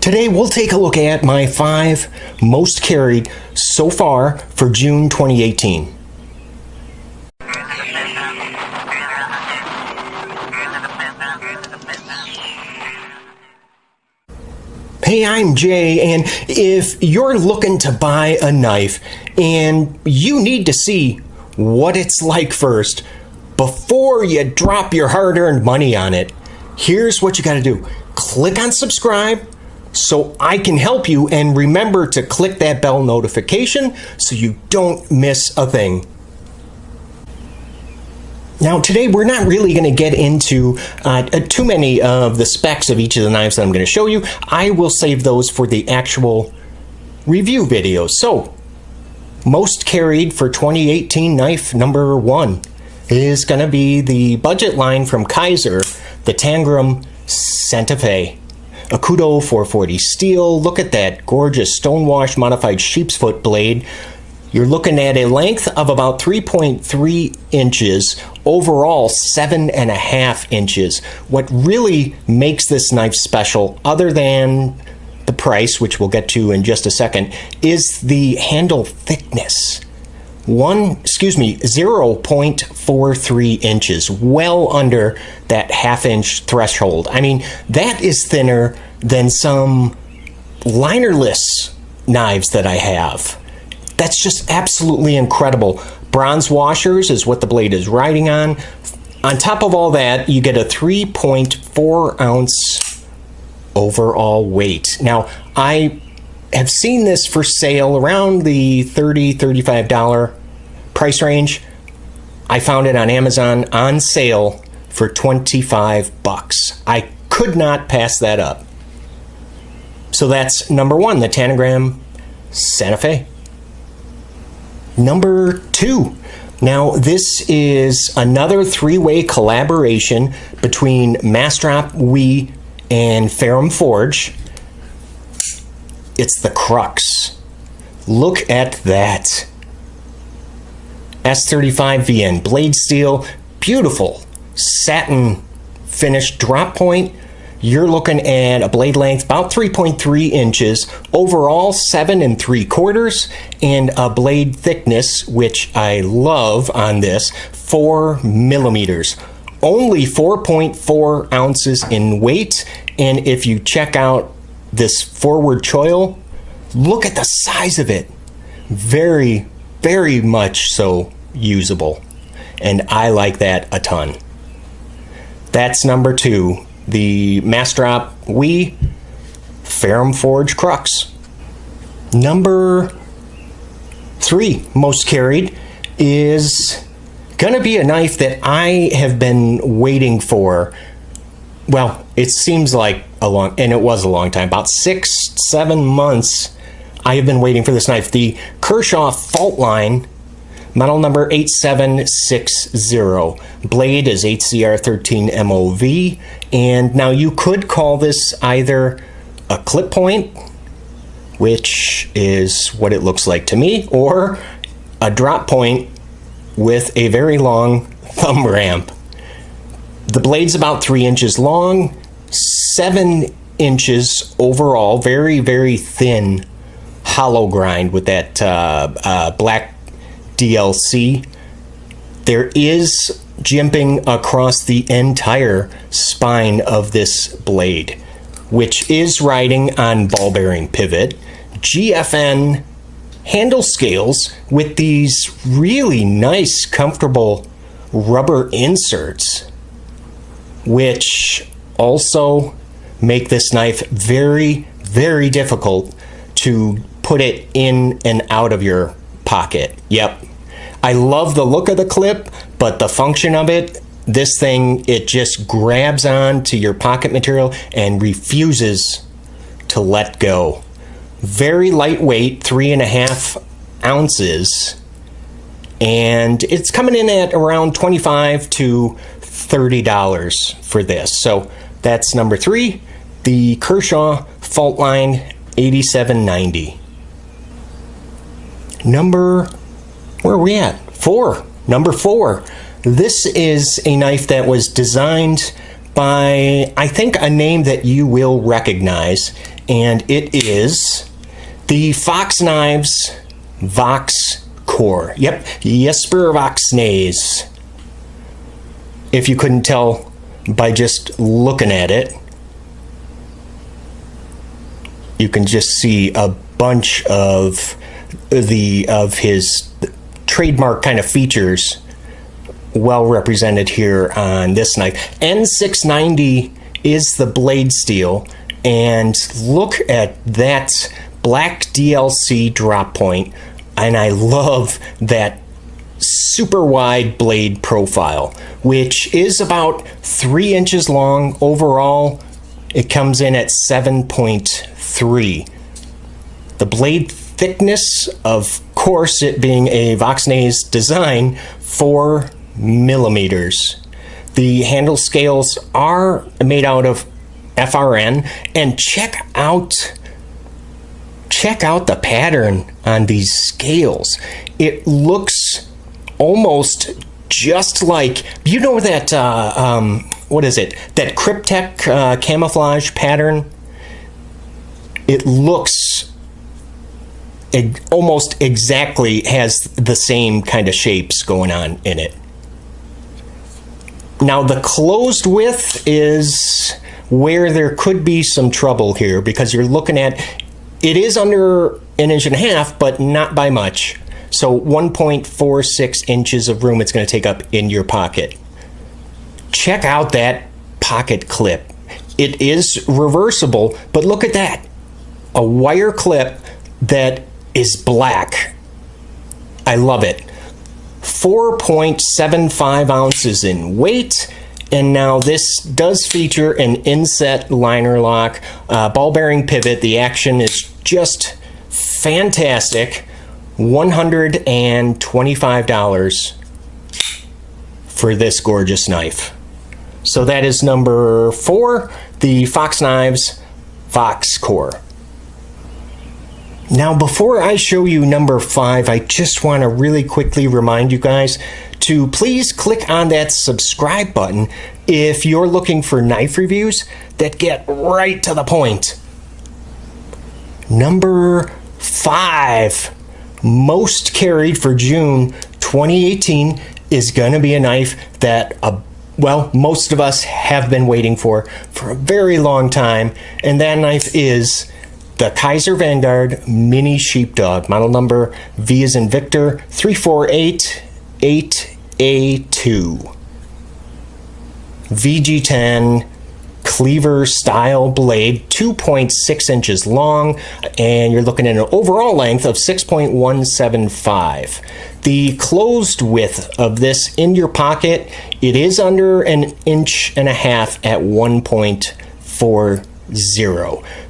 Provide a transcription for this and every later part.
Today we'll take a look at my 5 most carried so far for June 2018. Hey, I'm Jay, and if you're looking to buy a knife and you need to see what it's like first before you drop your hard-earned money on it, here's what you gotta do. Click on subscribe so I can help you, and remember to click that bell notification so you don't miss a thing. Now today we're not really going to get into too many of the specs of each of the knives that I'm going to show you. I will save those for the actual review videos. So, most carried for 2018 knife number 1 is going to be the budget line from Kizer, the Tangram Santa Fe. A Kudo 440 steel. Look at that gorgeous stonewash modified sheep's foot blade. You're looking at a length of about 3.3 inches, overall 7.5 inches. What really makes this knife special, other than the price, which we'll get to in just a second, is the handle thickness. 0.43 inches, well under that half-inch threshold. I mean, that is thinner than some linerless knives that I have. That's just absolutely incredible. Bronze washers is what the blade is riding on. On top of all that, you get a 3.4 ounce overall weight. Now, I have seen this for sale around the $30, $35 price range. I found it on Amazon on sale for 25 bucks. I could not pass that up. So that's number 1, the Tangram Santa Fe. Number 2. Now, this is another 3-way collaboration between Massdrop and Ferrum Forge. It's the Crux. Look at that. S35 VN blade steel, beautiful satin finished drop point. You're looking at a blade length about 3.3 inches, overall 7 3/4, and a blade thickness, which I love on this, 4 millimeters. Only 4.4 ounces in weight, and if you check out this forward choil, look at the size of it. Very, very much so usable, and I like that a ton. That's number 2. The Massdrop Ferrum Forge Crux. Number 3 most carried is gonna be a knife that I have been waiting for. Well, it seems like it was a long time, about 6-7 months. I have been waiting for this knife. The Kershaw Faultline, model number 8760. Blade is HCR13 MOV, and now you could call this either a clip point, which is what it looks like to me, or a drop point with a very long thumb ramp. The blade's about 3 inches long, 7 inches overall, very, very thin hollow grind with that black DLC. There is jimping across the entire spine of this blade, which is riding on ball bearing pivot, GFN handle scales with these really nice, comfortable rubber inserts, which also make this knife very, very difficult to put it in and out of your pocket. Yep. I love the look of the clip, but the function of it, this thing, it just grabs on to your pocket material and refuses to let go. Very lightweight, 3.5 ounces, and it's coming in at around $25 to $30 for this. So that's number 3, the Kershaw Faultline 8790. Where are we at? 4. Number 4. This is a knife that was designed by, I think, a name that you will recognize. and it is the Fox Knives Vox Core. Yep, Jesper Voxnays. If you couldn't tell by just looking at it, you can just see a bunch of his trademark kind of features well represented here on this knife. N690 is the blade steel, and look at that black DLC drop point, and I love that super wide blade profile, which is about 3 inches long overall. It comes in at 7.3. The blade thickness, of course, it being a Voxnays design, 4 millimeters. The handle scales are made out of FRN, and check out the pattern on these scales. It looks almost just like, you know, that what is it, that Cryptek camouflage pattern? It looks almost exactly has the same kind of shapes going on in it. Now the closed width is where there could be some trouble here, because you're looking at, it is under 1.5 inches, but not by much. So 1.46 inches of room it's going to take up in your pocket. Check out that pocket clip. It is reversible, but look at that. A wire clip that is black. I love it. 4.75 ounces in weight. And now this does feature an inset liner lock, ball bearing pivot. The action is just fantastic. $125 for this gorgeous knife. So that is number 4, the Fox Knives Vox Core. Now, before I show you number 5, I just want to really quickly remind you guys to please click on that subscribe button if you're looking for knife reviews that get right to the point. Number 5, most carried for June 2018, is going to be a knife that, well, most of us have been waiting for a very long time, and that knife is the Kizer Vanguard Mini Sheepdog, model number V as in Victor 3488A2. VG10 cleaver style blade, 2.6 inches long, and you're looking at an overall length of 6.175. The closed width of this in your pocket, it is under 1.5 inches at 1.40.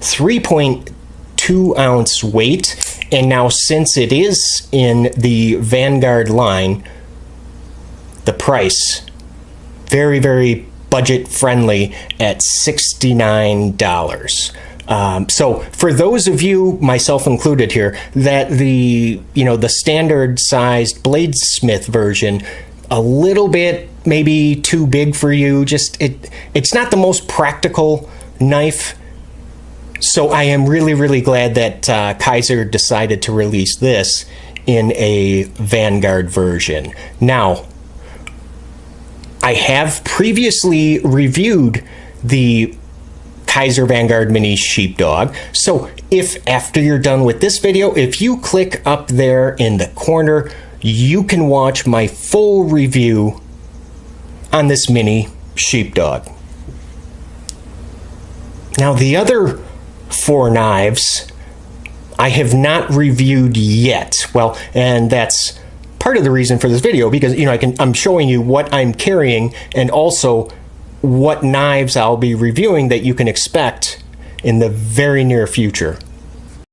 3.2 ounce weight, and now since it is in the Vanguard line, the price very, very budget friendly at $69. So for those of you, myself included here, that the standard sized bladesmith version, a little bit maybe too big for you, it's not the most practical knife. So I am really, really glad that Kizer decided to release this in a Vanguard version. Now, I have previously reviewed the Kizer Vanguard Mini Sheepdog. So if after you're done with this video, if you click up there in the corner, you can watch my full review on this Mini Sheepdog. Now the other 4 knives I have not reviewed yet. Well, and that's part of the reason for this video, because I'm showing you what I'm carrying and also what knives I'll be reviewing that you can expect in the very near future.